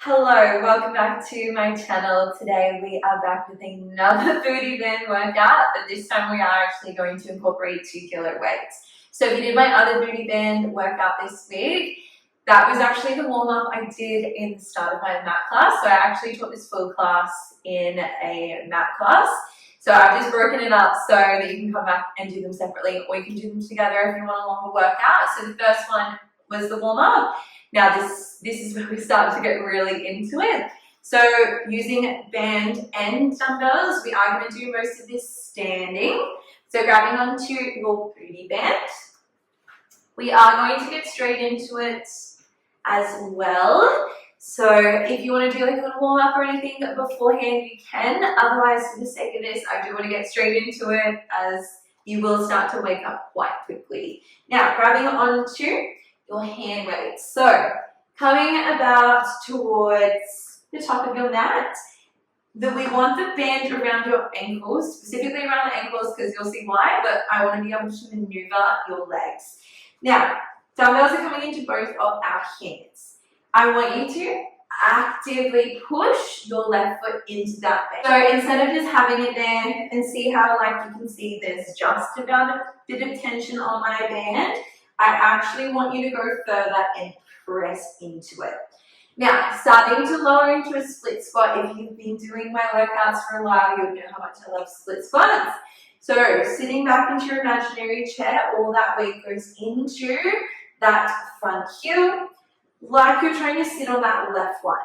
Hello, welcome back to my channel. Today we are back with another booty band workout, but this time we are actually going to incorporate 2 kilo weights. So if you did my other booty band workout this week, that was actually the warm-up I did in the start of my mat class. So I actually taught this full class in a mat class. So I've just broken it up so that you can come back and do them separately, or you can do them together if you want a longer workout. So the first one was the warm-up. Now this is where we start to get really into it. So using band and dumbbells, we are going to do most of this standing. So grabbing onto your booty band. We are going to get straight into it as well. So if you want to do like a little warm up or anything beforehand, you can. Otherwise, for the sake of this, I do want to get straight into it as you will start to wake up quite quickly. Now, grabbing onto your hand weights. So coming about towards the top of your mat, we want the band around your ankles, specifically around the ankles because you'll see why, but I want to be able to maneuver your legs. Now, dumbbells are coming into both of our hands. I want you to actively push your left foot into that band. So instead of just having it there and see how like you can see there's just about a bit of tension on my band, I actually want you to go further and press into it. Now, starting to lower into a split squat. If you've been doing my workouts for a while, you'll know how much I love split squats. So sitting back into your imaginary chair, all that weight goes into that front heel, like you're trying to sit on that left one.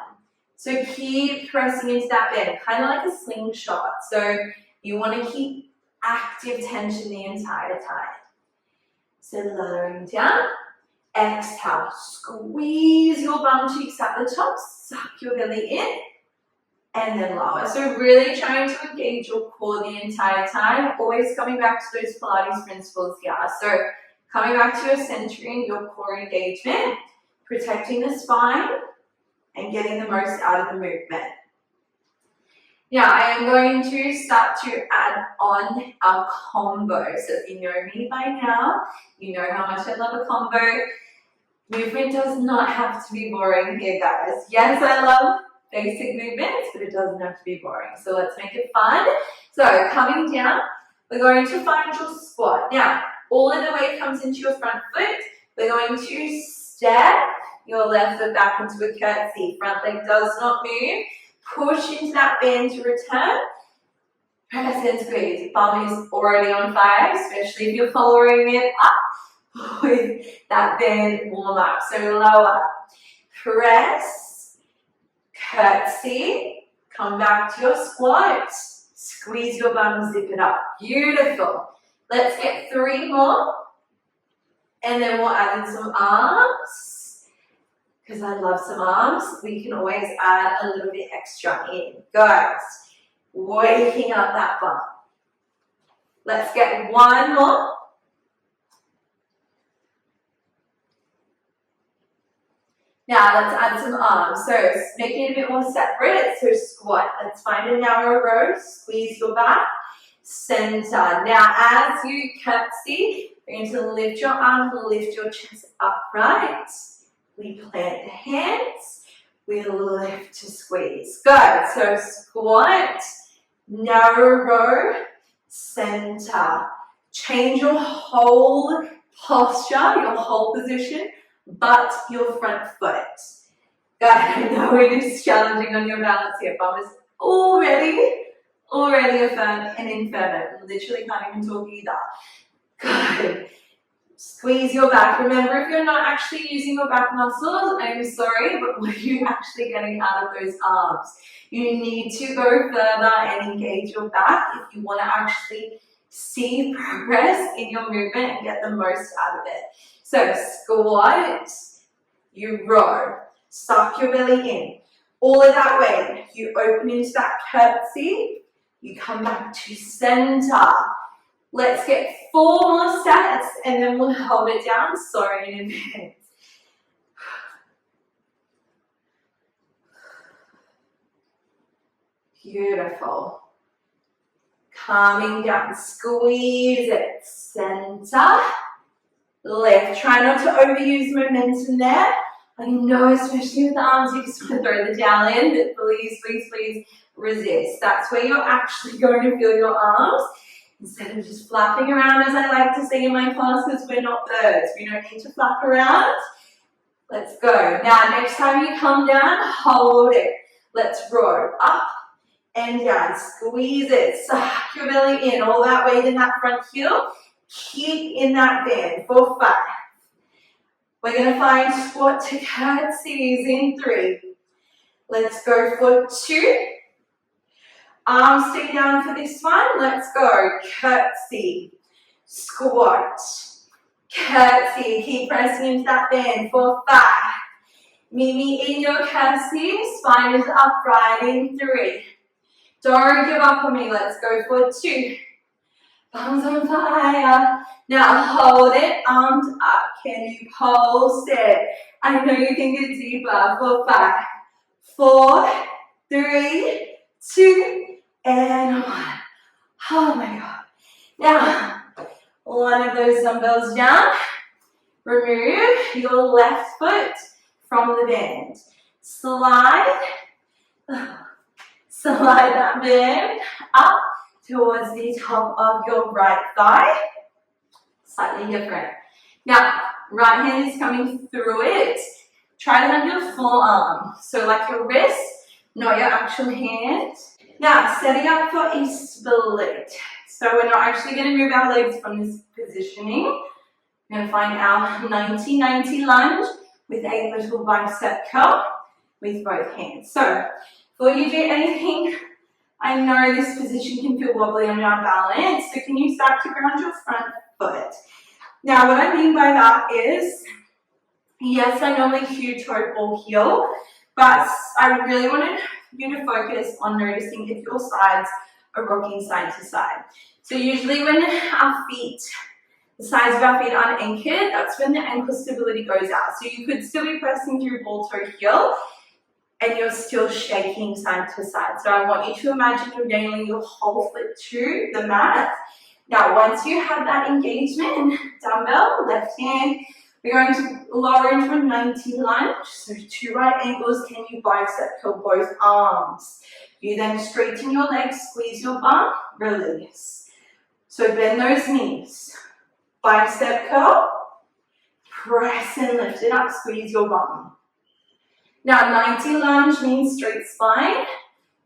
So keep pressing into that bend, kind of like a slingshot. So you want to keep active tension the entire time. So lowering down, exhale, squeeze your bum cheeks at the top, suck your belly in, and then lower. So really trying to engage your core the entire time, always coming back to those Pilates principles here. So coming back to your centering, your core engagement, protecting the spine, and getting the most out of the movement. Now, I am going to start to add on our combo. So if you know me by now, you know how much I love a combo. Movement does not have to be boring here, guys. Yes, I love basic movements, but it doesn't have to be boring. So let's make it fun. So coming down, we're going to find your squat. Now, all of the weight comes into your front foot. We're going to step your left foot back into a curtsy. Front leg does not move. Push into that band to return. Press and squeeze. Bum is already on fire, especially if you're following it up with that band warm up. So lower. Press. Curtsy. Come back to your squat. Squeeze your bum, zip it up. Beautiful. Let's get 3 more. And then we'll add in some arms. Because I love some arms, we can always add a little bit extra in. Guys, waking up that bum. Let's get 1 more. Now let's add some arms. So making it a bit more separate. So squat. Let's find a narrow row. Squeeze your back. Center. Now as you curtsy, you're going to lift your arms, lift your chest upright. We plant the hands, we lift to squeeze. Good, so squat, narrow row, center. Change your whole posture, your whole position, but your front foot. Good, I know it is challenging on your balance here. Bum is already a firm and inferno. Literally can't even talk either. Good. Squeeze your back. Remember, if you're not actually using your back muscles, I'm sorry, but what are you actually getting out of those arms? You need to go further and engage your back if you want to actually see progress in your movement and get the most out of it. So squat, you row, suck your belly in. All of that weight, you open into that curtsy, you come back to center. Let's get 4 more sets and then we'll hold it down. Sorry in advance. Beautiful. Calming down. Squeeze it. Center. Lift. Try not to overuse momentum there. I know, especially with the arms, you just want to throw the towel in, but please, please, please resist. That's where you're actually going to feel your arms instead of just flapping around, as I like to say in my classes. We're not birds. We don't need to flap around. Let's go. Now, next time you come down, hold it. Let's row up and down. Squeeze it. Suck your belly in. All that weight in that front heel. Keep in that bend for 5. We're going to find squat to curtsies in 3. Let's go for 2. Arms stay down for this one. Let's go. Curtsy. Squat. Curtsy. Keep pressing into that bend for 5. Meet me in your curtsy. Spine is upright in 3. Don't give up on me. Let's go for 2. Palms on fire. Now hold it, arms up. Can you pulse it? I know you can get deeper. For 5, 4, 3, 2, and 1. Oh my God. Now, one of those dumbbells down. Remove your left foot from the bend. Slide that bend up towards the top of your right thigh. Slightly different. Now, right hand is coming through it. Try to have your forearm. So like your wrist, not your actual hand. Now, setting up for a split. So we're not actually going to move our legs from this positioning. We're going to find our 90-90 lunge with a little bicep curl with both hands. So before you do anything, I know this position can feel wobbly on your balance, so can you start to ground your front foot? Now, what I mean by that is, yes, I normally cue toe or heel, but I really wanted you to focus on noticing if your sides are rocking side to side. So usually when our feet, the sides of our feet aren't anchored, that's when the ankle stability goes out. So you could still be pressing through ball toe heel, and you're still shaking side to side. So I want you to imagine you're nailing your whole foot to the mat. Now, once you have that engagement, dumbbell, left hand, we're going to lower into a 90 lunge. So 2 right ankles, can you bicep curl both arms? You then straighten your legs, squeeze your bum, release. So bend those knees. Bicep curl, press and lift it up, squeeze your bum. Now, 90 lunge means straight spine,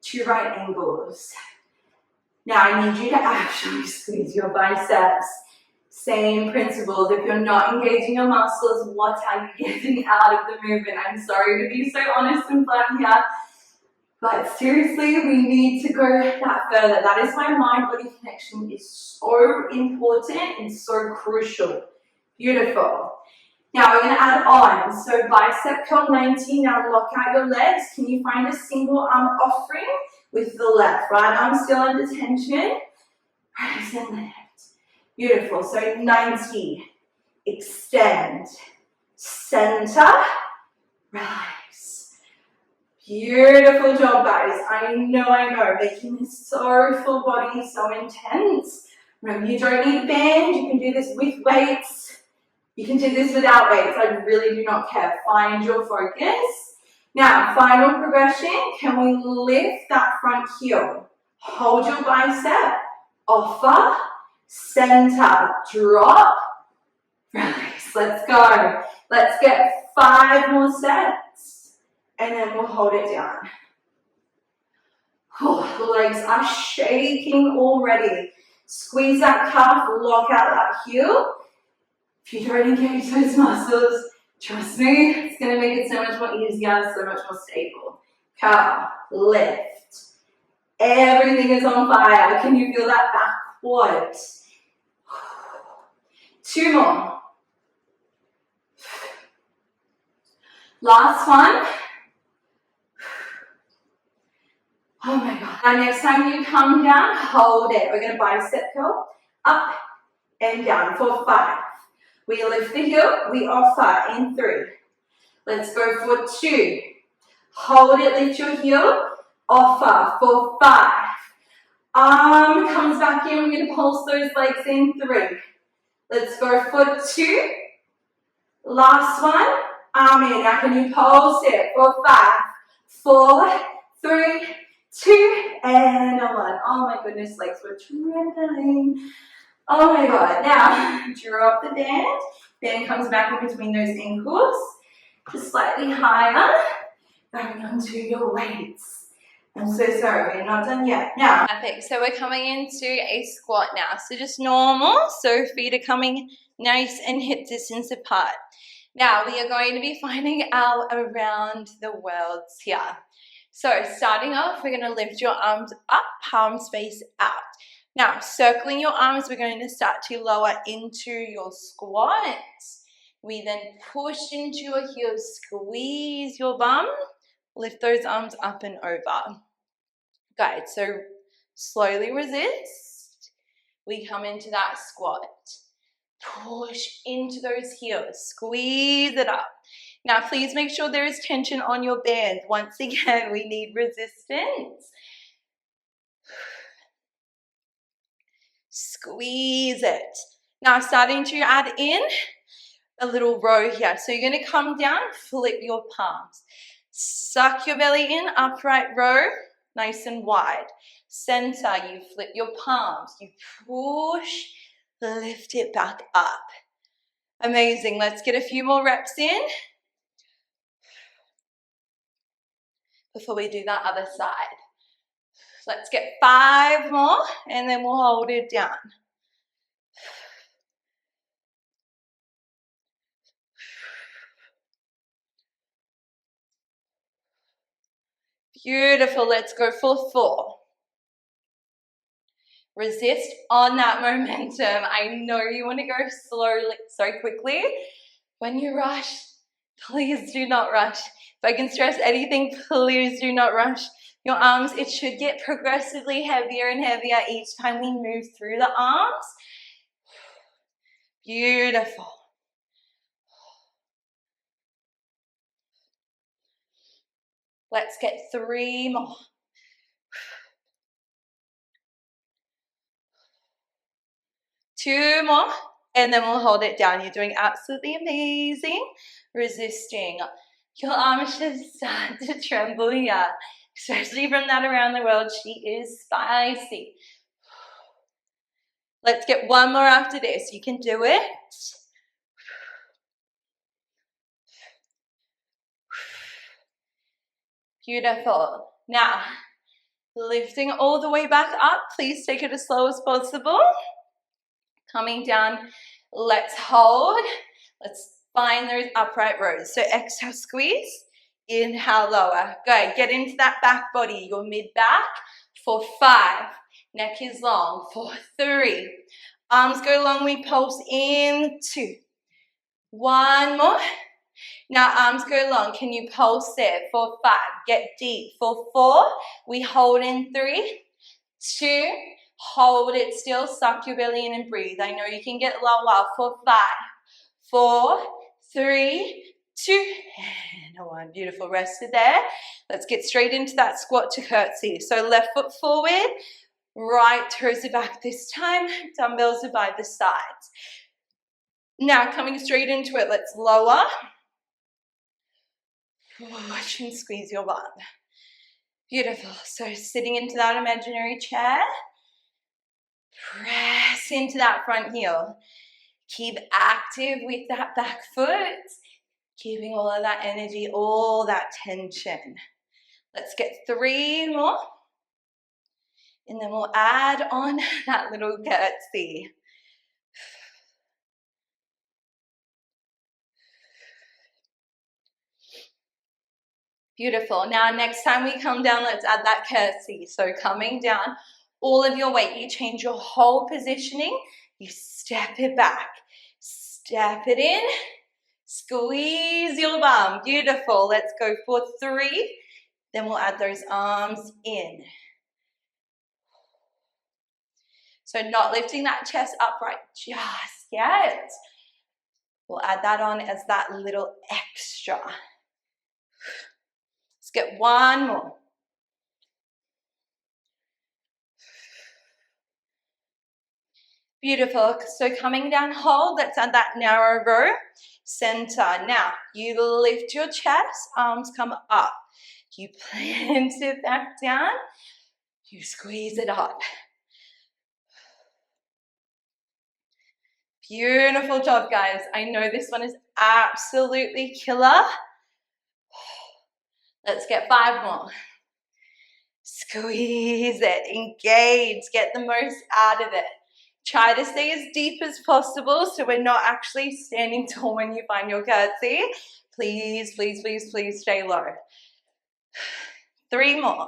2 right angles. Now, I need you to actually squeeze your biceps. Same principles. If you're not engaging your muscles, what are you getting out of the movement? I'm sorry to be so honest and blunt here, but seriously, we need to go that further. That is why mind-body connection is so important and so crucial. Beautiful. Now we're going to add on. So bicep curl 90. Now lock out your legs. Can you find a single arm offering with the left? Right arm still under tension. Right and left. Beautiful. So 90. Extend. Center. Relax. Beautiful job, guys. I know. Making this so full body, so intense. Remember, you don't need a band. You can do this with weights. You can do this without weights. I really do not care. Find your focus. Now, final progression. Can we lift that front heel? Hold your bicep. Offer. Center. Drop. Release. Let's go. Let's get 5 more sets. And then we'll hold it down. Oh, the legs are shaking already. Squeeze that calf. Lock out that heel. If you don't engage those muscles, trust me, it's going to make it so much more easier, so much more stable. Curl, lift. Everything is on fire. Can you feel that back quad? 2 more. Last one. Oh my God. Now next time you come down, hold it. We're going to bicep curl up and down for 5. We lift the heel, we offer in 3. Let's go for 2. Hold it, lift your heel, offer for 5. Arm comes back in, we're going to pulse those legs in 3. Let's go for 2. Last one, arm in. Now can you pulse it for 5, 4, 3, 2, and 1. Oh my goodness, legs were trembling. Oh my God. Now drop the band. Band comes back in between those ankles, just slightly higher, going onto your weights. I'm so sorry, we're not done yet. Now, perfect. So we're coming into a squat now. So just normal. So feet are coming nice and hip distance apart. Now we are going to be finding our around the worlds here. So starting off, we're going to lift your arms up, palms face out. Now circling your arms, we're going to start to lower into your squat. We then push into your heels, squeeze your bum, lift those arms up and over. Good, so slowly resist. We come into that squat. Push into those heels, squeeze it up. Now please make sure there is tension on your band. Once again, we need resistance. Squeeze it. Now starting to add in a little row here. So you're going to come down, flip your palms. Suck your belly in, upright row, nice and wide. Center, you flip your palms. You push, lift it back up. Amazing. Let's get a few more reps in before we do that other side. Let's get 5 more and then we'll hold it down. Beautiful. Let's go for 4. Resist on that momentum. I know you want to go slowly, so quickly. When you rush, please do not rush. If I can stress anything, please do not rush. Your arms, it should get progressively heavier and heavier each time we move through the arms. Beautiful. Let's get 3 more. Two more, and then we'll hold it down. You're doing absolutely amazing. Resisting. Your arms should start to tremble here, especially from that around the world. She is spicy. Let's get 1 more after this. You can do it. Beautiful. Now, lifting all the way back up. Please take it as slow as possible. Coming down, let's hold. Let's find those upright rows. So exhale, squeeze. Inhale, lower. Good. Get into that back body, your mid-back for 5. Neck is long for 3. Arms go long, we pulse in 2. 1 more. Now arms go long. Can you pulse there for 5? Get deep for 4. We hold in 3, 2. Hold it still, suck your belly in and breathe. I know you can get lower for 5, 4, 3, 2, and 1. Beautiful, rested there. Let's get straight into that squat to curtsy. So left foot forward, right toes are back this time. Dumbbells are by the sides. Now coming straight into it, let's lower. Push and squeeze your bum. Beautiful, so sitting into that imaginary chair. Press into that front heel. Keep active with that back foot. Keeping all of that energy, all that tension. Let's get 3 more. And then we'll add on that little curtsy. Beautiful. Now next time we come down, let's add that curtsy. So coming down, all of your weight, you change your whole positioning, you step it back, step it in, squeeze your bum. Beautiful. Let's go for 3. Then we'll add those arms in. So not lifting that chest upright just yet. We'll add that on as that little extra. Let's get 1 more. Beautiful. So coming down, hold. Let's add that narrow row. Center. Now, you lift your chest, arms come up. You plant it back down. You squeeze it up. Beautiful job, guys. I know this one is absolutely killer. Let's get 5 more. Squeeze it, engage, get the most out of it. Try to stay as deep as possible so we're not actually standing tall when you find your curtsy. Please, please, please, please stay low. 3 more.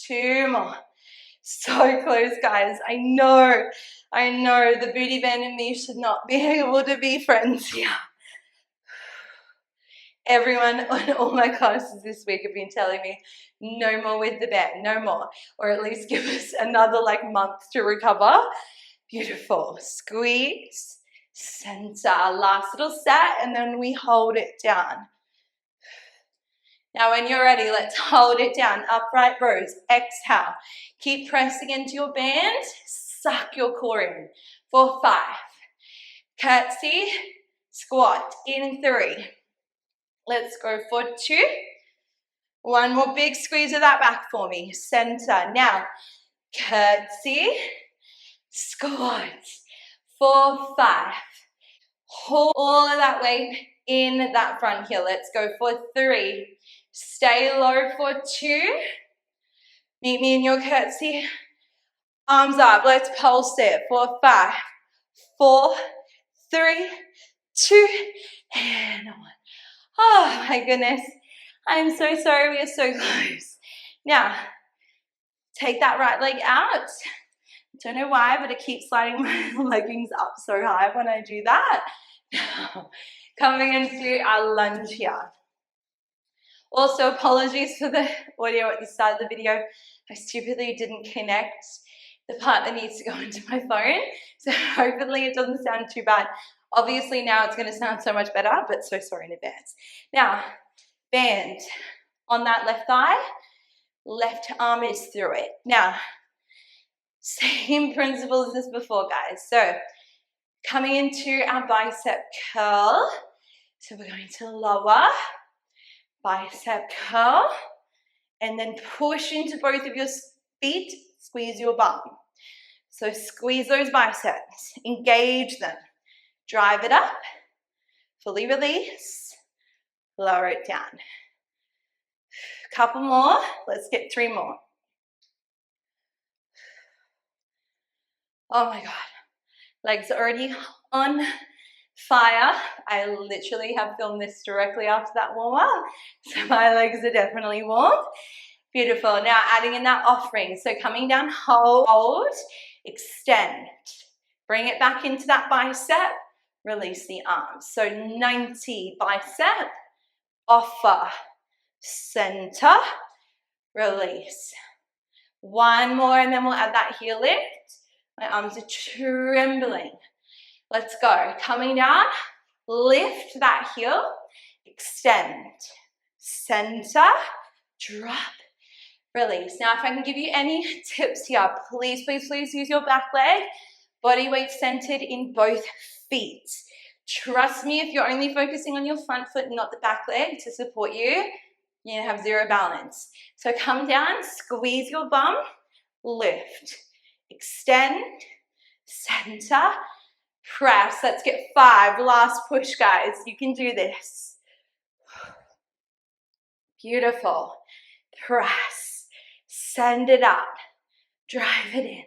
2 more. So close, guys. I know the booty band and me should not be able to be friends here. Everyone on all my classes this week have been telling me no more with the band, no more, or at least give us another month to recover. Beautiful. Squeeze, center, last little set, and then we hold it down. Now when you're ready, let's hold it down. Upright rows. Exhale. Keep pressing into your band. Suck your core in. For 5. Curtsy, squat in 3. Let's go for 2. 1 more big squeeze of that back for me. Center. Now, curtsy, squat. For 5. Hold all of that weight in that front heel. Let's go for 3. Stay low for 2. Meet me in your curtsy. Arms up. Let's pulse it for 5, 4, 3, 2, and 1. Oh my goodness. I'm so sorry. We are so close. Now, take that right leg out. Don't know why, but it keeps sliding my leggings up so high when I do that. Coming into our lunge here. Also, apologies for the audio at the start of the video. I stupidly didn't connect the part that needs to go into my phone. So hopefully it doesn't sound too bad. Obviously now it's going to sound so much better, but so sorry in advance. Now, band on that left thigh. Left arm is through it. Now, same principle as this before, guys. So, coming into our bicep curl. So we're going to lower, bicep curl, and then push into both of your feet, squeeze your bum. So squeeze those biceps, engage them, drive it up, fully release, lower it down. Couple more, let's get 3 more. Oh my God, legs are already on fire. I literally have filmed this directly after that warm up, so my legs are definitely warm. Beautiful. Now adding in that offering. So coming down, hold, extend. Bring it back into that bicep, release the arms. So 90 bicep, offer, center, release. 1 more and then we'll add that heel lift. My arms are trembling. Let's go. Coming down, lift that heel, extend, center, drop, release. Now, if I can give you any tips here, please, please, please use your back leg, body weight centered in both feet. Trust me, if you're only focusing on your front foot and not the back leg to support you, you're gonna have 0 balance. So come down, squeeze your bum, lift, extend, center, press. Let's get 5. Last push, guys. You can do this. Beautiful. Press. Send it up. Drive it in.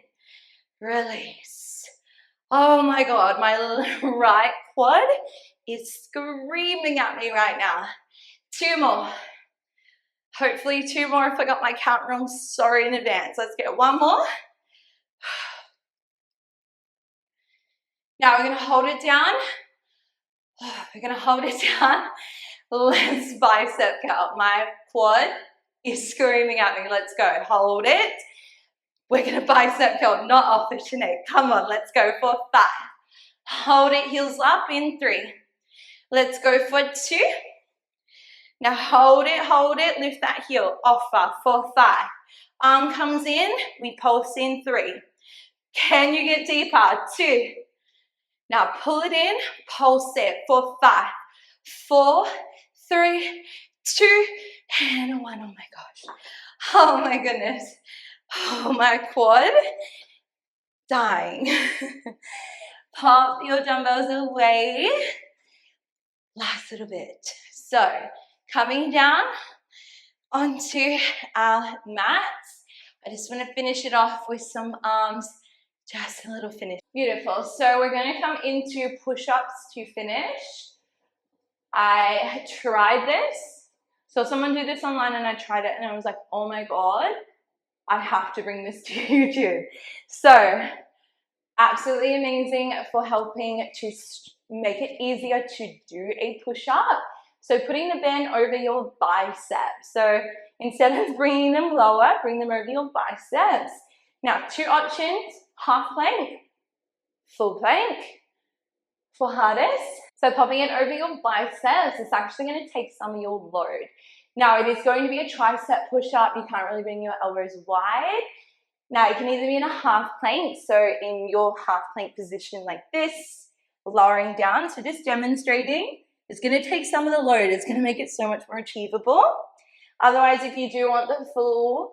Release. Oh my God, my right quad is screaming at me right now. 2 more. Hopefully 2 more. If I got my count wrong, sorry in advance. Let's get 1 more. Now we're going to hold it down. We're going to hold it down. Let's bicep curl. My quad is screaming at me. Let's go. Hold it. We're going to bicep curl, not off it, Shinead. Come on, let's go for 5. Hold it, heels up in 3. Let's go for 2. Now hold it, lift that heel, offer for 5. Arm comes in, we pulse in 3. Can you get deeper? 2. Now pull it in, pulse it for 5, 4, 3, 2, and 1. Oh my gosh. Oh my goodness. Oh, my quad. Dying. Pop your dumbbells away. Last little bit. So, coming down onto our mats. I just want to finish it off with some arms. Just a little finish. Beautiful. So we're going to come into push-ups to finish. I tried this. So someone did this online and I tried it and I was like, oh my God, I have to bring this to YouTube. So absolutely amazing for helping to make it easier to do a push-up. So putting the band over your biceps. So instead of bringing them lower, bring them over your biceps. Now, 2 options, half plank, full plank. For hardest, so popping it over your biceps is actually going to take some of your load. Now, it is going to be a tricep push-up. You can't really bring your elbows wide. Now, it can either be in a half plank, so in your half plank position like this, lowering down. So just demonstrating. It's going to take some of the load. It's going to make it so much more achievable. Otherwise, if you do want the full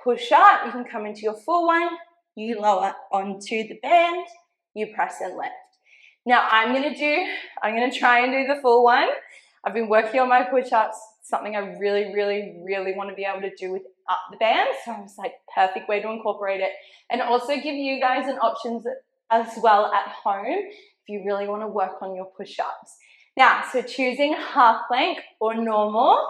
push-up, you can come into your full one. You lower onto the band. You press and lift. Now I'm going to try and do the full one. I've been working on my push-ups, something I really want to be able to do without the band. So I was like, perfect way to incorporate it. And also give you guys an option as well at home if you really want to work on your push-ups. Now, so choosing half plank or normal.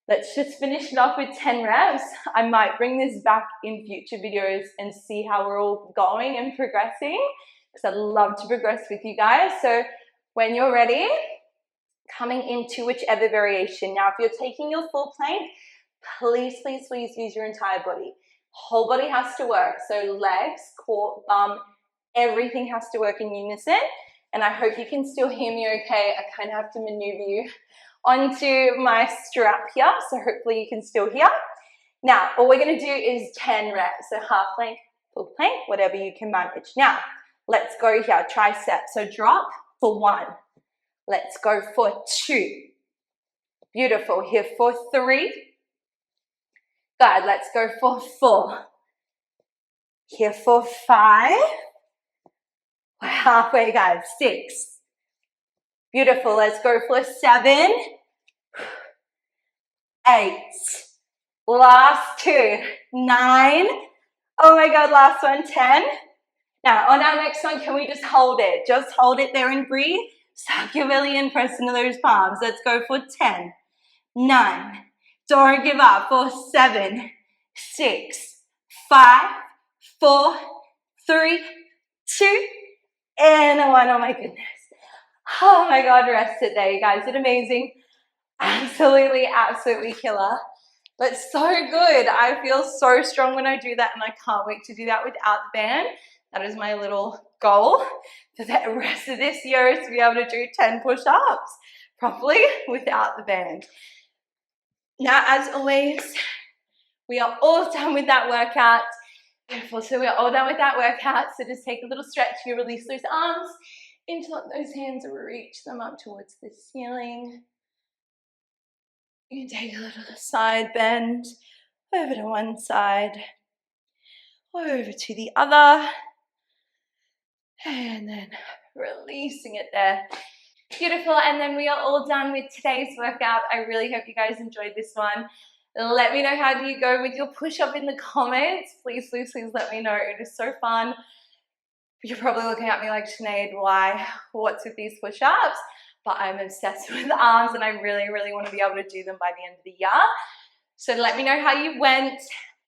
Let's just finish it off with 10 reps. I might bring this back in future videos and see how we're all going and progressing, because I'd love to progress with you guys. So when you're ready, coming into whichever variation. Now, if you're taking your full plank, please use your entire body. Whole body has to work. So legs, core, bum, everything has to work in unison. And I hope you can still hear me okay. I kind of have to maneuver you onto my strap here. So hopefully you can still hear. Now, all we're going to do is 10 reps. So half plank, full plank, whatever you can manage. Now, let's go here, tricep. So drop for 1. Let's go for 2. Beautiful. Here for 3. Good. Let's go for 4. Here for 5. We're halfway, guys. 6. Beautiful. Let's go for 7. 8. Last 2. 9. Oh my God, last one. 10. Now, on our next one, can we just hold it? Just hold it there and breathe. Suck your belly in, press into those palms. Let's go for 10, 9. Don't give up. For 7, 6, 5, 4, 3, 2, and 1. Oh my goodness. Oh my God, rest it there, you guys. Did amazing. Absolutely killer. But so good. I feel so strong when I do that, and I can't wait to do that without the band. That is my little goal for the rest of this year, is to be able to do 10 push-ups properly without the band. Now, as always, we are all done with that workout. Beautiful. So we're all done with that workout. So just take a little stretch. You release those arms, interlock those hands, and reach them up towards the ceiling. You can take a little side bend over to one side, over to the other. And then releasing it there. Beautiful. And then we are all done with today's workout. I really hope you guys enjoyed this one. Let me know how do you go with your push-up in the comments. Please let me know. It is so fun. You're probably looking at me like, Shinead, why? What's with these push-ups? But I'm obsessed with arms, and I really want to be able to do them by the end of the year. So let me know how you went.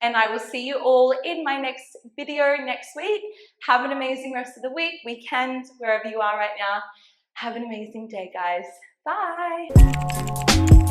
And I will see you all in my next video next week. Have an amazing rest of the week, weekend, wherever you are right now. Have an amazing day, guys. Bye.